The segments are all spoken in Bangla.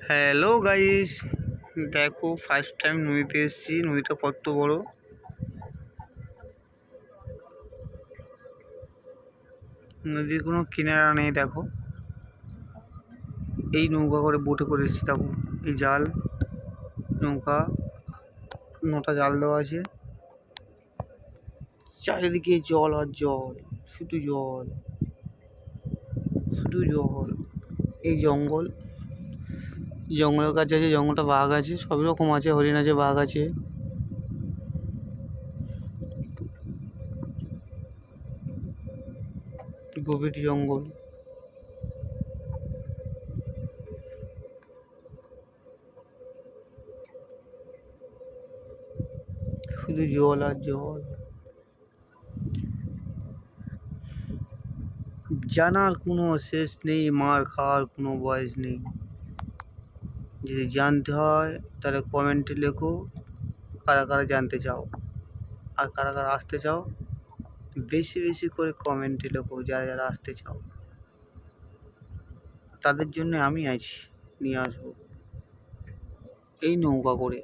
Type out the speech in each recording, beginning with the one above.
হ্যালো গাইস, দেখো ফার্স্ট টাইম নদীতে এসেছি। নদীটা কত বড়! নদীর কোনো কিনারা নেই। দেখো এই নৌকা করে বোটে করে এসেছি। দেখো এই জাল, নৌকা, নটা জাল দেওয়া আছে। চারিদিকে জল আর জল, শুধু জল, শুধু জল। এই জঙ্গল, জঙ্গলের কাছে আছে, জঙ্গলটা বাঘ আছে, সব রকম আছে, হরিণ আছে, বাঘ আছে। গভীর জঙ্গল, শুধু জল আর জল। জানার কোনো শেষ নেই, মার খাওয়ার কোনো বয়স নেই। যদি জানতে হয় তাহলে কমেন্টে লেখো কারা কারা জানতে চাও, আর কারা কারা আসতে চাও। বেশি বেশি করে কমেন্টে লেখো যারা যারা আসতে চাও। তাদের জন্য আমি আছি, নিয়ে আসবো এই নৌকা করে।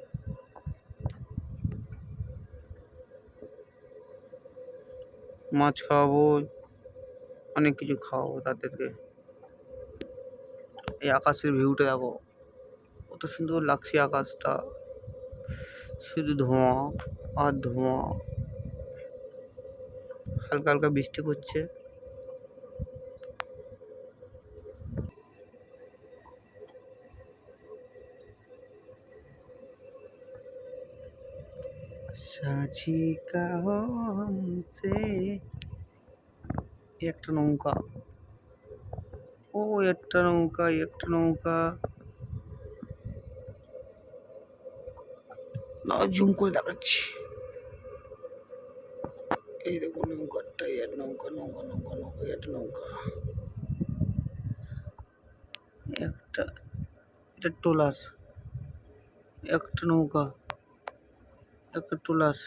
মাছ খাওয়াবো, অনেক কিছু খাওয়াবো তাদেরকে। এই আকাশের ভিউটা দেখো, কত সুন্দর লাগছে আকাশটা, শুধু ধোঁয়া আর ধোঁয়া। হালকা হালকা বৃষ্টি পড়ছে। সাজি কা हमसे একটা নৌকা, ও একটা নৌকা, একটা নৌকা। না, জুম করে দেখাচ্ছি। এই দেখো নৌকাটা, এর নৌকা, নৌকা, নৌকা, নৌকা, একটা নৌকা, একটা, এটা ট্রলার, একটা নৌকা, একটা ট্রলার।